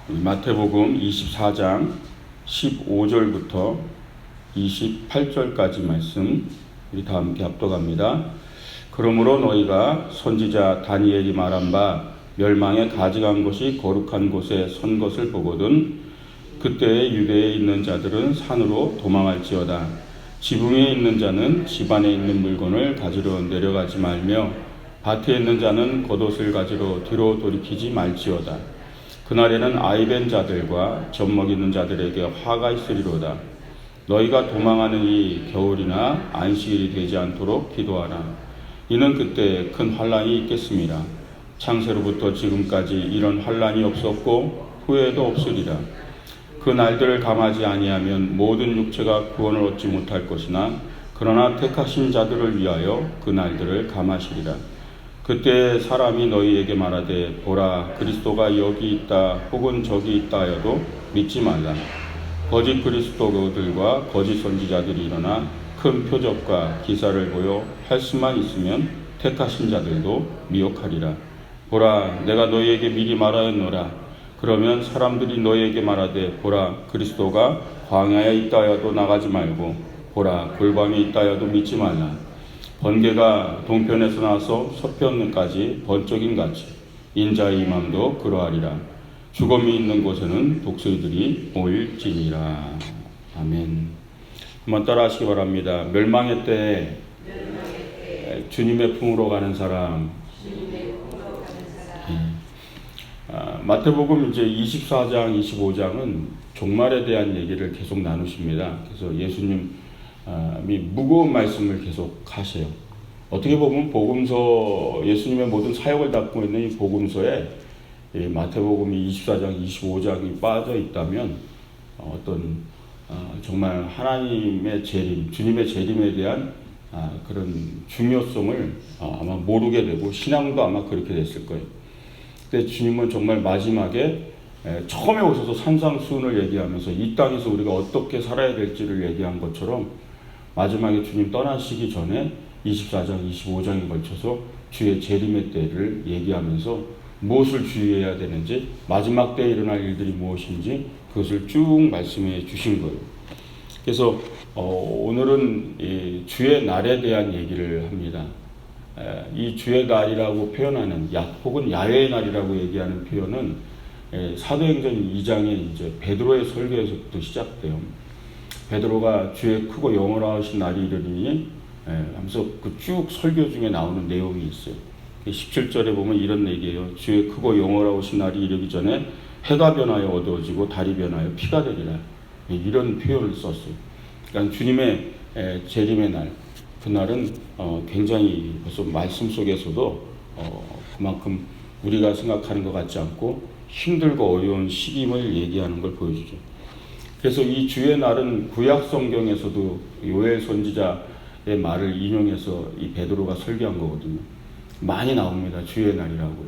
마태복음 24장 15절부터 28절까지 말씀 우리 다 함께 합독합니다. 그러므로 너희가 선지자 다니엘이 말한 바 멸망에 가증한 것이 거룩한 곳에 선 것을 보거든 그때에 유대에 있는 자들은 산으로 도망할지어다. 지붕에 있는 자는 집 안에 있는 물건을 가지러 내려가지 말며 밭에 있는 자는 겉옷을 가지러 뒤로 돌이키지 말지어다. 그날에는 아이벤 자들과 젖먹이는 자들에게 화가 있으리로다. 너희가 도망하는 이 겨울이나 안식일이 되지 않도록 기도하라. 이는 그때 큰 환란이 있겠습니다. 창세로부터 지금까지 이런 환란이 없었고 후에도 없으리라. 그 날들을 감하지 아니하면 모든 육체가 구원을 얻지 못할 것이나 그러나 택하신 자들을 위하여 그 날들을 감하시리라. 그때 사람이 너희에게 말하되 보라 그리스도가 여기 있다 혹은 저기 있다 하여도 믿지 말라. 거짓 그리스도들과 거짓 선지자들이 일어나 큰 표적과 기사를 보여 할 수만 있으면 택하신 자들도 미혹하리라. 보라 내가 너희에게 미리 말하였노라. 그러면 사람들이 너희에게 말하되 보라 그리스도가 광야에 있다 하여도 나가지 말고 보라 골방에 있다 하여도 믿지 말라. 번개가 동편에서 나서 서편까지 번쩍임 같이 인자의 임함도 그러하리라. 죽음이 있는 곳에는 독수리들이 모일지니라. 아멘. 한번 따라하시기 바랍니다. 멸망의 때에 주님의 품으로 가는 사람. 마태복음 이제 24장, 25장은 종말에 대한 얘기를 계속 나누십니다. 그래서 예수님이 무거운 말씀을 계속 하세요. 어떻게 보면 복음서, 예수님의 모든 사역을 담고 있는 이 복음서에 이 마태복음이 24장, 25장이 빠져 있다면 어떤 정말 하나님의 재림, 주님의 재림에 대한 그런 중요성을 아마 모르게 되고 신앙도 아마 그렇게 됐을 거예요. 근데 주님은 정말 마지막에 처음에 오셔서 산상수훈을 얘기하면서 이 땅에서 우리가 어떻게 살아야 될지를 얘기한 것처럼 마지막에 주님 떠나시기 전에 24장, 25장에 걸쳐서 주의 재림의 때를 얘기하면서 무엇을 주의해야 되는지 마지막 때에 일어날 일들이 무엇인지 그것을 쭉 말씀해 주신 거예요. 그래서 오늘은 이 주의 날에 대한 얘기를 합니다. 이 주의 날이라고 표현하는 혹은 야외의 날이라고 얘기하는 표현은 사도행전 2장에 이제 베드로의 설교에서부터 시작돼요. 베드로가 주의 크고 영원하신 날이 이르리니 하면서 그 쭉 설교 중에 나오는 내용이 있어요. 17절에 보면 이런 얘기예요. 주의 크고 영원하신 날이 이르기 전에 해가 변하여 어두워지고 달이 변하여 피가 되리라. 이런 표현을 썼어요. 그러니까 주님의 재림의 날, 그날은 굉장히 벌써 말씀 속에서도 그만큼 우리가 생각하는 것 같지 않고 힘들고 어려운 시기임을 얘기하는 걸 보여주죠. 그래서 이 주의 날은 구약 성경에서도 요엘 선지자의 말을 인용해서 이 베드로가 설교한 거거든요. 많이 나옵니다. 주의 날이라고요.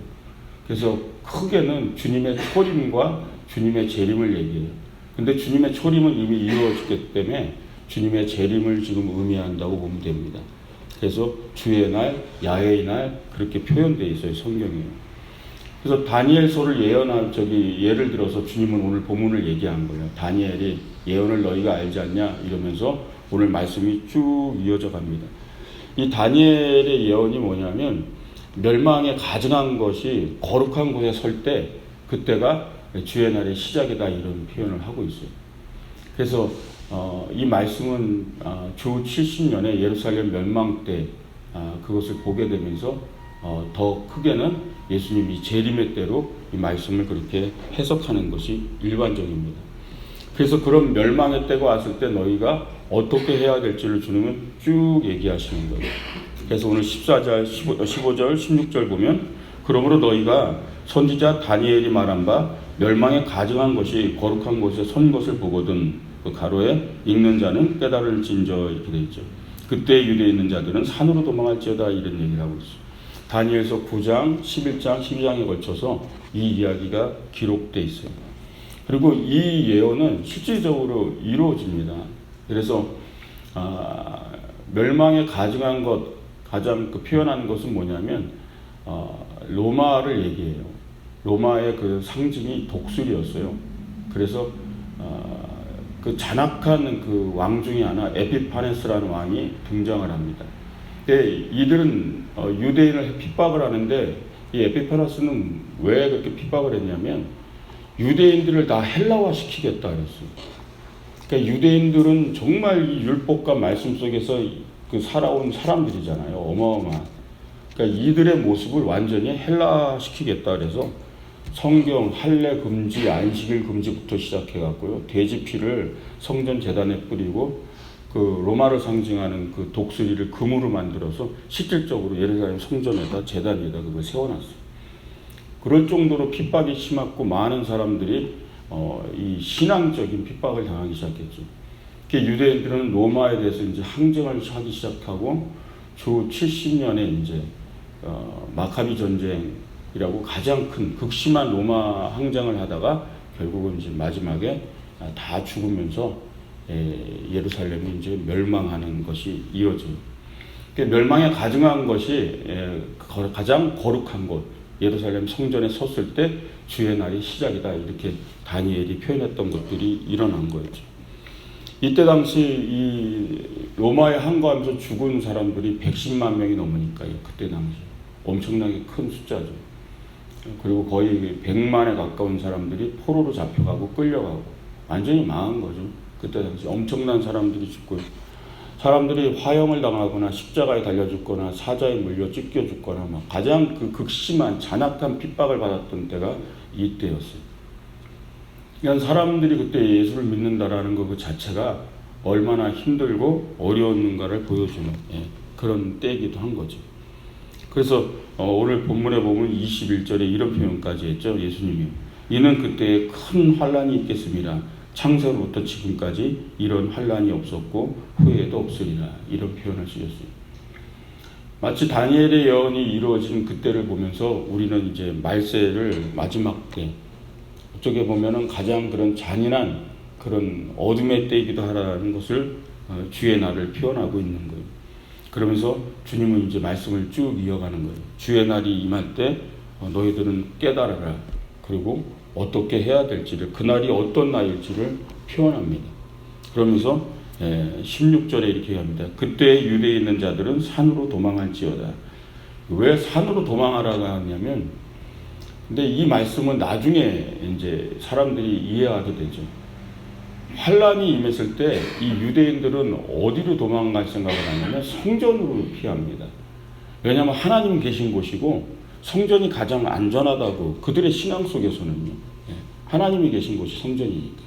그래서 크게는 주님의 초림과 주님의 재림을 얘기해요. 근데 주님의 초림은 이미 이루어졌기 때문에 주님의 재림을 지금 의미한다고 보면 됩니다. 그래서 주의 날, 야외의 날 그렇게 표현되어 있어요. 성경에. 그래서 다니엘서를 예를 들어서 주님은 오늘 본문을 얘기한 거예요. 다니엘이 예언을 너희가 알지 않냐 이러면서 오늘 말씀이 쭉 이어져 갑니다. 이 다니엘의 예언이 뭐냐면 멸망에 가증한 것이 거룩한 곳에 설 때 그때가 주의 날의 시작이다 이런 표현을 하고 있어요. 그래서 이 말씀은 주 70년에 예루살렘 멸망 때 그것을 보게 되면서 더 크게는 예수님이 재림의 때로 이 말씀을 그렇게 해석하는 것이 일반적입니다. 그래서 그런 멸망의 때가 왔을 때 너희가 어떻게 해야 될지를 주님은 쭉 얘기하시는 거예요. 그래서 오늘 14절, 15절, 16절 보면 그러므로 너희가 선지자 다니엘이 말한 바 멸망에 가증한 것이 거룩한 곳에 선 것을 보거든 그 가로에 읽는 자는 깨달을진저 이렇게 되어 있죠. 그때 유대에 있는 자들은 산으로 도망할지어다 이런 얘기를 하고 있어요. 다니엘서 9장, 11장, 12장에 걸쳐서 이 이야기가 기록되어 있어요. 그리고 이 예언은 실질적으로 이루어집니다. 그래서 멸망에 가증한 것, 가장 표현하는 것은 뭐냐면 로마를 얘기해요. 로마의 그 상징이 독수리였어요. 그래서 그 잔악한 그 왕 중에 하나 에피파네스라는 왕이 등장을 합니다. 근데 이들은 유대인을 핍박을 하는데 이 에피파네스는 왜 그렇게 핍박을 했냐면 유대인들을 다 헬라화 시키겠다 그랬어요. 그러니까 유대인들은 정말 이 율법과 말씀 속에서 그 살아온 사람들이잖아요. 어마어마한. 그러니까 이들의 모습을 완전히 헬라화 시키겠다 그래서 성경, 할례 금지, 안식일 금지부터 시작해갖고요. 돼지 피를 성전 제단에 뿌리고 그 로마를 상징하는 그 독수리를 금으로 만들어서 실질적으로 예루살렘 성전에다 제단 위에다 그걸 세워놨어요. 그럴 정도로 핍박이 심했고 많은 사람들이 이 신앙적인 핍박을 당하기 시작했죠. 유대인들은 로마에 대해서 이제 항쟁을 하기 시작하고 주 70년에 이제 마카비 전쟁이라고 가장 큰 극심한 로마 항쟁을 하다가 결국은 이제 마지막에 다 죽으면서 예루살렘이 이제 멸망하는 것이 이어져요. 멸망에 가증한 것이 가장 거룩한 곳 예루살렘 성전에 섰을 때 주의 날이 시작이다 이렇게 다니엘이 표현했던 것들이 일어난 거였죠. 이때 당시 이 로마에 항거하면서 죽은 사람들이 110만 명이 넘으니까요. 그때 당시 엄청나게 큰 숫자죠. 그리고 거의 100만에 가까운 사람들이 포로로 잡혀가고 끌려가고 완전히 망한 거죠. 그때 당시 엄청난 사람들이 죽고요. 사람들이 화형을 당하거나 십자가에 달려 죽거나 사자에 물려 찢겨 죽거나 막 가장 그 극심한 잔악한 핍박을 받았던 때가 이때였어요. 그러니까 사람들이 그때 예수를 믿는다라는 것 그 자체가 얼마나 힘들고 어려웠는가를 보여주는 그런 때이기도 한 거죠. 그래서 오늘 본문에 보면 21절에 이런 표현까지 했죠. 예수님이 이는 그때에 큰 환란이 있겠습니다. 창세로부터 지금까지 이런 환란이 없었고 후에도 없으리라 이런 표현을 쓰셨어요. 마치 다니엘의 예언이 이루어진 그때를 보면서 우리는 이제 말세를 마지막 때 어떻게 보면은 가장 그런 잔인한 그런 어둠의 때이기도 하라는 것을 주의 날을 표현하고 있는 거예요. 그러면서 주님은 이제 말씀을 쭉 이어가는 거예요. 주의 날이 임할 때 너희들은 깨달아라. 그리고 어떻게 해야 될지를 그날이 어떤 날일지를 표현합니다. 그러면서 16절에 이렇게 합니다. 그때 유대에 있는 자들은 산으로 도망할지어다. 왜 산으로 도망하라고 하냐면 근데 이 말씀은 나중에 이제 사람들이 이해하게 되죠. 환란이 임했을 때 이 유대인들은 어디로 도망갈 생각을 하냐면 성전으로 피합니다. 왜냐하면 하나님 계신 곳이고 성전이 가장 안전하다고 그들의 신앙 속에서는요. 하나님이 계신 곳이 성전이니까.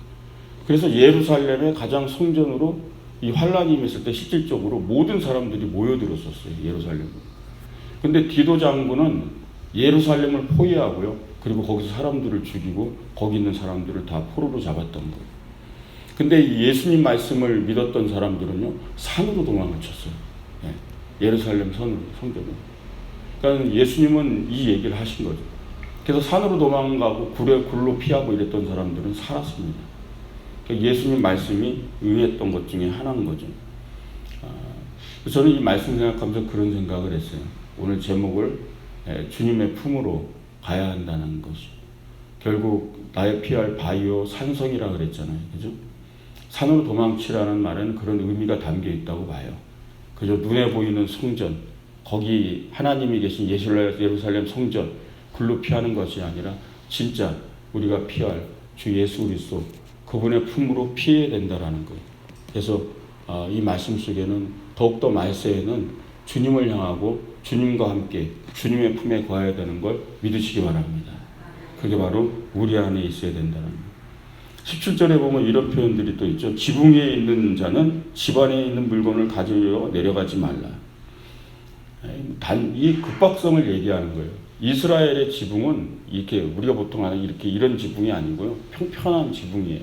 그래서 예루살렘의 가장 성전으로 이 환란이 임했을 때 실질적으로 모든 사람들이 모여들었었어요. 예루살렘으로. 근데 디도 장군은 예루살렘을 포위하고요. 그리고 거기서 사람들을 죽이고 거기 있는 사람들을 다 포로로 잡았던 거예요. 근데 예수님 말씀을 믿었던 사람들은요. 산으로 도망을 쳤어요. 예루살렘 성전으로. 그러니까 예수님은 이 얘기를 하신 거죠. 그래서 산으로 도망가고 굴로 피하고 이랬던 사람들은 살았습니다. 그러니까 예수님 말씀이 의했던 것 중에 하나인 거죠. 저는 이 말씀 생각하면서 그런 생각을 했어요. 오늘 제목을 주님의 품으로 가야 한다는 것이. 결국 나의 피할 바위요 산성이라 그랬잖아요. 그죠? 산으로 도망치라는 말에는 그런 의미가 담겨 있다고 봐요. 그저 눈에 보이는 성전, 거기 하나님이 계신 예루살렘 성전, 글로 피하는 것이 아니라 진짜 우리가 피할 주 예수 그리스도 그분의 품으로 피해야 된다라는 거예요. 그래서 이 말씀 속에는 더욱더 말세에는 주님을 향하고 주님과 함께 주님의 품에 거해야 되는 걸 믿으시기 바랍니다. 그게 바로 우리 안에 있어야 된다는 거예요. 17절에 보면 이런 표현들이 또 있죠. 지붕 위에 있는 자는 집 안에 있는 물건을 가지러 내려가지 말라. 이 급박성을 얘기하는 거예요. 이스라엘의 지붕은 이렇게 우리가 보통 하는 이런 지붕이 아니고요. 평평한 지붕이에요.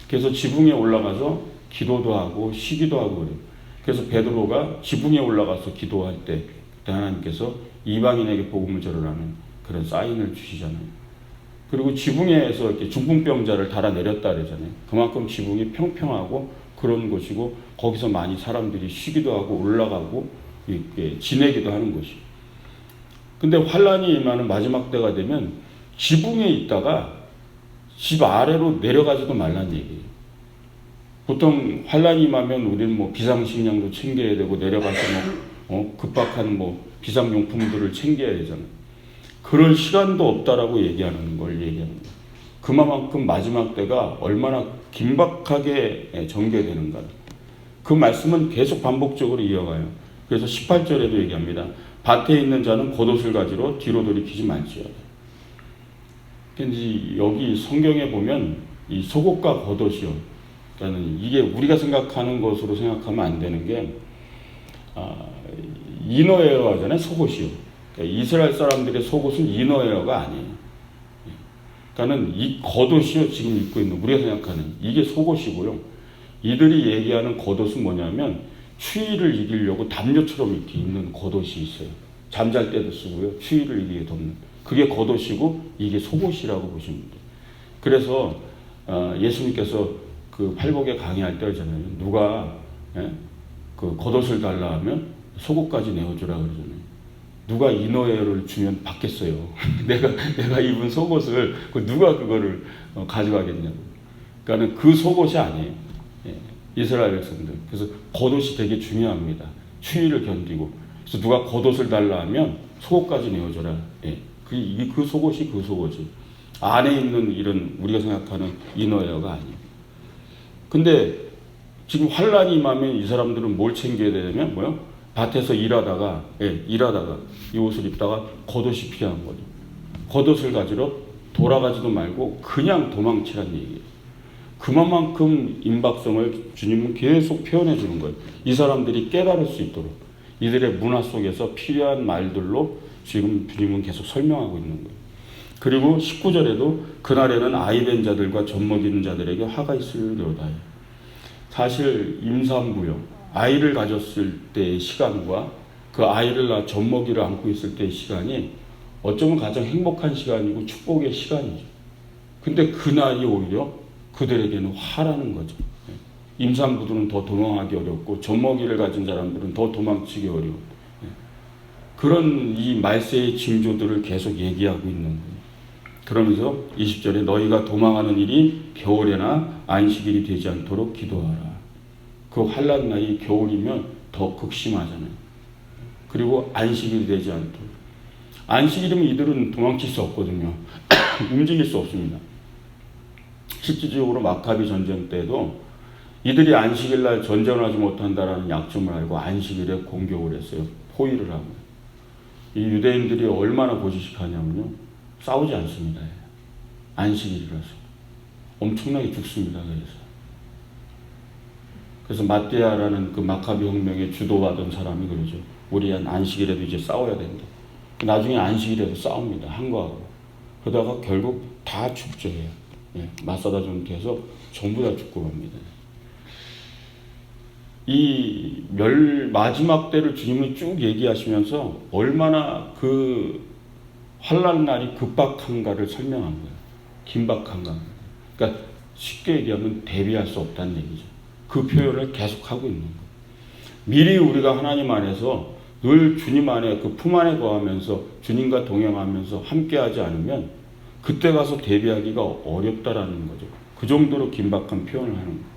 그래서 지붕에 올라가서 기도도 하고 쉬기도 하고 그래요. 그래서 베드로가 지붕에 올라가서 기도할 때 하나님께서 이방인에게 복음을 전하라는 그런 사인을 주시잖아요. 그리고 지붕에서 이렇게 중풍병자를 달아내렸다 그러잖아요. 그만큼 지붕이 평평하고 그런 곳이고 거기서 많이 사람들이 쉬기도 하고 올라가고 이렇게 지내기도 하는 곳이. 근데 환란이 임하는 마지막 때가 되면 지붕에 있다가 집 아래로 내려가지도 말란 얘기예요. 보통 환란이 임하면 우리는 뭐 비상식량도 챙겨야 되고 내려가서 급박한 비상용품들을 챙겨야 되잖아요. 그럴 시간도 없다라고 얘기하는 걸 얘기하는 거예요. 그만큼 마지막 때가 얼마나 긴박하게 전개되는가. 그 말씀은 계속 반복적으로 이어가요. 그래서 18절에도 얘기합니다. 밭에 있는 자는 겉옷을 가지러 뒤로 돌이키지 말지어다. 근데 여기 성경에 보면 이 속옷과 겉옷이요. 그러니까 이게 우리가 생각하는 것으로 생각하면 안 되는 게 이너웨어 하잖아요. 속옷이요. 그러니까 이스라엘 사람들의 속옷은 이너웨어가 아니에요. 그러니까는 이 겉옷이요. 지금 입고 있는 우리가 생각하는 이게 속옷이고요. 이들이 얘기하는 겉옷은 뭐냐면 추위를 이기려고 담요처럼 이렇게 입는 겉옷이 있어요. 잠잘 때도 쓰고요. 추위를 이기게 덮는. 그게 겉옷이고 이게 속옷이라고 보시면 돼요. 그래서 예수님께서 그 팔복에 강의할 때 하잖아요. 누가 그 겉옷을 달라 하면 속옷까지 내어주라 그러잖아요. 누가 이너웨어를 주면 받겠어요. 내가 입은 속옷을 누가 그거를 가져가겠냐고. 그러니까는 그 속옷이 아니에요. 이스라엘 백성들. 그래서 겉옷이 되게 중요합니다. 추위를 견디고. 그래서 누가 겉옷을 달라 하면 속옷까지 내어줘라. 그 속옷이 그 속옷이. 안에 있는 이런 우리가 생각하는 이너웨어가 아니에요. 근데 지금 환란이 임하면 이 사람들은 뭘 챙겨야 되냐면 뭐요? 밭에서 일하다가 이 옷을 입다가 겉옷이 필요한 거죠. 겉옷을 가지러 돌아가지도 말고 그냥 도망치란 얘기예요. 그만큼 임박성을 주님은 계속 표현해 주는 거예요. 이 사람들이 깨달을 수 있도록 이들의 문화 속에서 필요한 말들로 지금 주님은 계속 설명하고 있는 거예요. 그리고 19절에도 그날에는 아이된 자들과 젖먹이는 자들에게 화가 있으려다. 사실 임산부요. 아이를 가졌을 때의 시간과 그 아이를 낳아 젖먹이를 안고 있을 때의 시간이 어쩌면 가장 행복한 시간이고 축복의 시간이죠. 근데 그날이 오히려 그들에게는 화라는 거죠. 임산부들은 더 도망하기 어렵고 젖먹이를 가진 사람들은 더 도망치기 어려운 그런 이 말세의 징조들을 계속 얘기하고 있는 거예요. 그러면서 20절에 너희가 도망하는 일이 겨울에나 안식일이 되지 않도록 기도하라. 그 환란 날이 겨울이면 더 극심하잖아요. 그리고 안식일이 되지 않도록. 안식일이면 이들은 도망칠 수 없거든요. 움직일 수 없습니다. 실질적으로 마카비 전쟁 때도 이들이 안식일 날 전쟁을 하지 못한다라는 약점을 알고 안식일에 공격을 했어요. 포위를 하고. 이 유대인들이 얼마나 고지식하냐면요. 싸우지 않습니다. 안식일이라서. 엄청나게 죽습니다. 그래서 마띠아라는 그 마카비 혁명에 주도하던 사람이 그러죠. 우리 안식일에도 이제 싸워야 된다. 나중에 안식일에도 싸웁니다. 한거하고. 그러다가 결국 다 죽죠. 마사다 전투에서 전부 다 죽고 갑니다. 이 마지막 때를 주님이 쭉 얘기하시면서 얼마나 그 환란 날이 급박한가를 설명한 거예요. 긴박한가. 그러니까 쉽게 얘기하면 대비할 수 없다는 얘기죠. 그 표현을 계속하고 있는 거예요. 미리 우리가 하나님 안에서 늘 주님 안에 그 품 안에 거하면서 주님과 동행하면서 함께하지 않으면 그때 가서 대비하기가 어렵다라는 거죠. 그 정도로 긴박한 표현을 하는 거예요.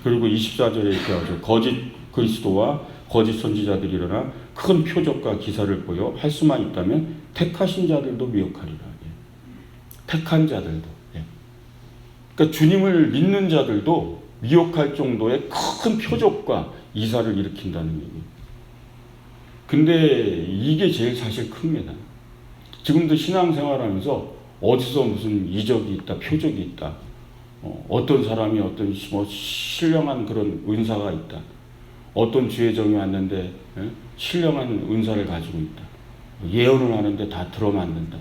그리고 24절에 이렇게 하죠. 거짓 그리스도와 거짓 선지자들이 일어나 큰 표적과 기사를 보여 할 수만 있다면 택하신 자들도 미혹하리라. 택한 자들도. 그러니까 주님을 믿는 자들도 미혹할 정도의 큰 표적과 이사를 일으킨다는 얘기예요. 근데 이게 제일 사실 큽니다. 지금도 신앙생활하면서 어디서 무슨 이적이 있다, 표적이 있다, 어떤 사람이 어떤 신령한 그런 은사가 있다, 어떤 주의정이 왔는데 신령한 은사를 가지고 있다, 예언을 하는데 다 들어맞는다,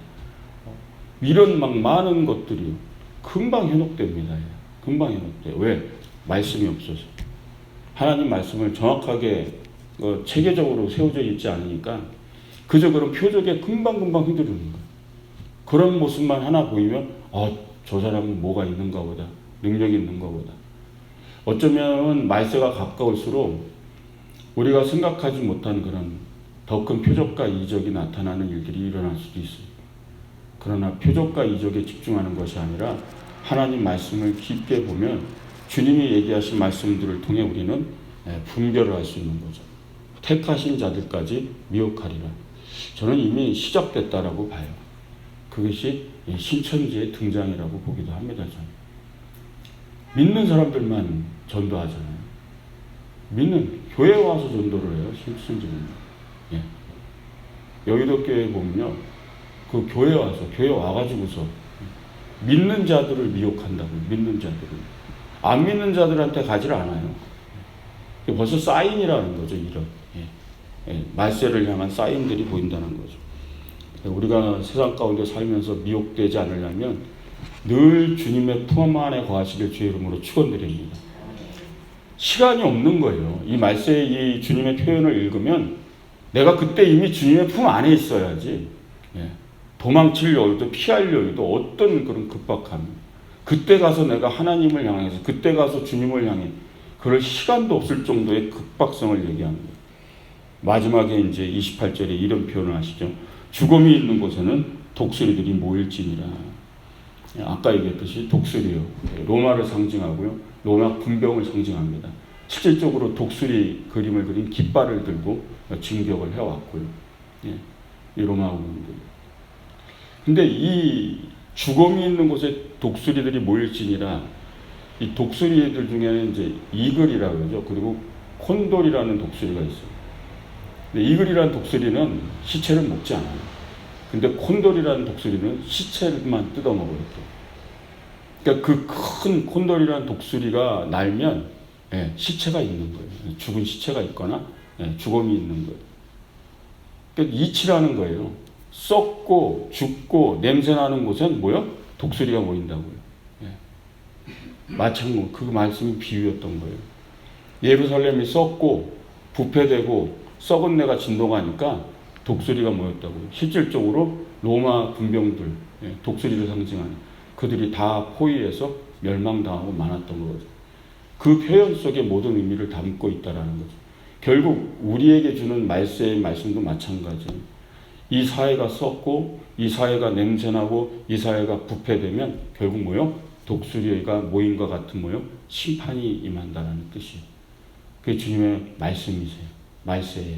이런 막 많은 것들이 금방 현혹됩니다. 금방 현혹돼요. 왜? 말씀이 없어서. 하나님 말씀을 정확하게 체계적으로 세워져 있지 않으니까 그저 그런 표적에 금방금방 휘두르는 거예요. 그런 모습만 하나 보이면 저 사람은 뭐가 있는가 보다. 능력이 있는가 보다. 어쩌면 말세가 가까울수록 우리가 생각하지 못한 그런 더 큰 표적과 이적이 나타나는 일들이 일어날 수도 있어요. 그러나 표적과 이적에 집중하는 것이 아니라 하나님 말씀을 깊게 보면 주님이 얘기하신 말씀들을 통해 우리는 분별을 할 수 있는 거죠. 택하신 자들까지 미혹하리라. 저는 이미 시작됐다라고 봐요. 그것이 신천지의 등장이라고 보기도 합니다. 저는. 믿는 사람들만 전도하잖아요. 믿는 교회에 와서 전도를 해요. 신천지는. 예. 여의도 교회에 보면요, 그 교회 와가지고서 믿는 자들을 미혹한다고. 믿는 자들을 안 믿는 자들한테 가지를 않아요. 벌써 사인이라는 거죠. 이런 말세를 향한 사인들이 보인다는 거죠. 우리가 세상 가운데 살면서 미혹되지 않으려면 늘 주님의 품 안에 거하시길 주의 이름으로 축원드립니다. 시간이 없는 거예요. 이 말세의 이 주님의 표현을 읽으면 내가 그때 이미 주님의 품 안에 있어야지. 도망칠 여유도 피할 여유도 어떤 그런 급박함. 그때 가서 내가 하나님을 향해서 그때 가서 주님을 향해 그럴 시간도 없을 정도의 급박성을 얘기하는 거예요. 마지막에 이제 28절에 이런 표현을 하시죠. 죽음이 있는 곳에는 독수리들이 모일지니라. 아까 얘기했듯이 독수리요. 로마를 상징하고요. 로마 군병을 상징합니다. 실질적으로 독수리 그림을 그린 깃발을 들고 진격을 해왔고요. 이 로마 군들. 근데 이 죽음이 있는 곳에 독수리들이 모일지니라. 이 독수리들 중에는 이제 이글이라고 그러죠. 그리고 콘돌이라는 독수리가 있어요. 근데 이글이라는 독수리는 시체를 먹지 않아요. 근데 콘돌이라는 독수리는 시체만 뜯어먹어요. 그러니까 그 큰 콘돌이라는 독수리가 날면 시체가 있는 거예요. 죽은 시체가 있거나 죽음이 있는 거예요. 그러니까 이치라는 거예요. 썩고 죽고 냄새나는 곳엔 뭐요? 독수리가 모인다고요. 마찬가지로 그 말씀이 비유였던 거예요. 예루살렘이 썩고 부패되고 썩은 내가 진동하니까 독수리가 모였다고요. 실질적으로 로마 군병들, 독수리를 상징하는 그들이 다 포위해서 멸망당하고 많았던 거죠. 그 표현 속에 모든 의미를 담고 있다라는 거죠. 결국 우리에게 주는 말세의 말씀도 마찬가지예요. 이 사회가 썩고 이 사회가 냄새나고 이 사회가 부패되면 결국 뭐요? 독수리가 모인 것 같은 뭐요? 심판이 임한다라는 뜻이에요. 그게 주님의 말씀이세요. 말세에.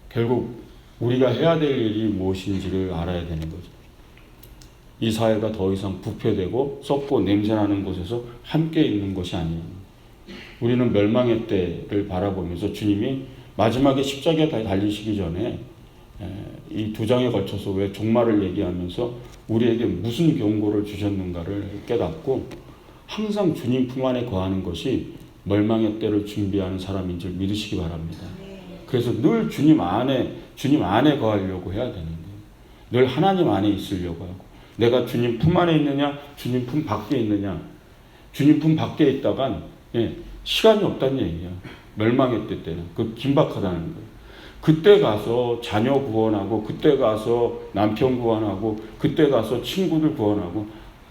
결국 우리가 해야 될 일이 무엇인지를 알아야 되는 거죠. 이 사회가 더 이상 부패되고 썩고 냄새나는 곳에서 함께 있는 것이 아니에요. 우리는 멸망의 때를 바라보면서 주님이 마지막에 십자가에 달리시기 전에 이 두 장에 걸쳐서 왜 종말을 얘기하면서 우리에게 무슨 경고를 주셨는가를 깨닫고 항상 주님 품 안에 거하는 것이 멸망의 때를 준비하는 사람인 줄 믿으시기 바랍니다. 그래서 늘 주님 안에 거하려고 해야 되는 거예요. 늘 하나님 안에 있으려고 하고 내가 주님 품 안에 있느냐 주님 품 밖에 있느냐. 주님 품 밖에 있다간 시간이 없다는 얘기야. 멸망의 때는 그 긴박하다는 거예요. 그때 가서 자녀 구원하고 그때 가서 남편 구원하고 그때 가서 친구들 구원하고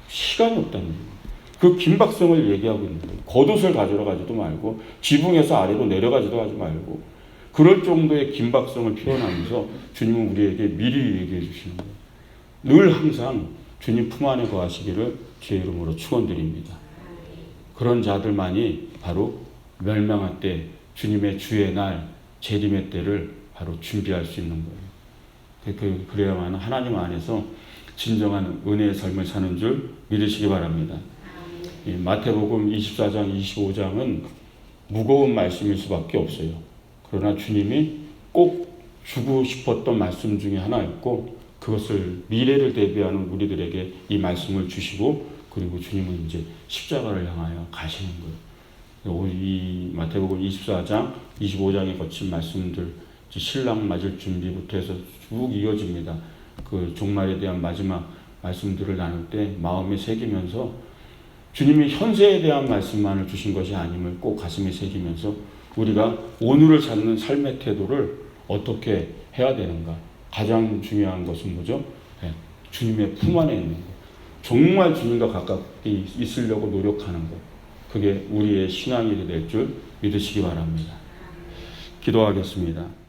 시간이 없다는 거예요. 그 긴박성을 얘기하고 있는 거예요. 겉옷을 가져러 가지도 말고 지붕에서 아래로 내려가지도 하지 말고 그럴 정도의 긴박성을 표현하면서 주님은 우리에게 미리 얘기해 주시는 거예요. 늘 항상 주님 품 안에 거하시기를 주의 이름으로 축원드립니다. 그런 자들만이 바로 멸망할 때 주님의 주의 날 재림의 때를 바로 준비할 수 있는 거예요. 그래야만 하나님 안에서 진정한 은혜의 삶을 사는 줄 믿으시기 바랍니다. 마태복음 24장, 25장은 무거운 말씀일 수밖에 없어요. 그러나 주님이 꼭 주고 싶었던 말씀 중에 하나였고 그것을 미래를 대비하는 우리들에게 이 말씀을 주시고 그리고 주님은 이제 십자가를 향하여 가시는 거예요. 이 마태복음 24장, 25장에 거친 말씀들 신랑 맞을 준비부터 해서 쭉 이어집니다. 그 종말에 대한 마지막 말씀들을 나눌 때 마음에 새기면서 주님이 현세에 대한 말씀만을 주신 것이 아님을 꼭 가슴에 새기면서 우리가 오늘을 찾는 삶의 태도를 어떻게 해야 되는가. 가장 중요한 것은 뭐죠? 주님의 품 안에 있는 것. 정말 주님과 가깝게 있으려고 노력하는 것. 그게 우리의 신앙이 될 줄 믿으시기 바랍니다. 기도하겠습니다.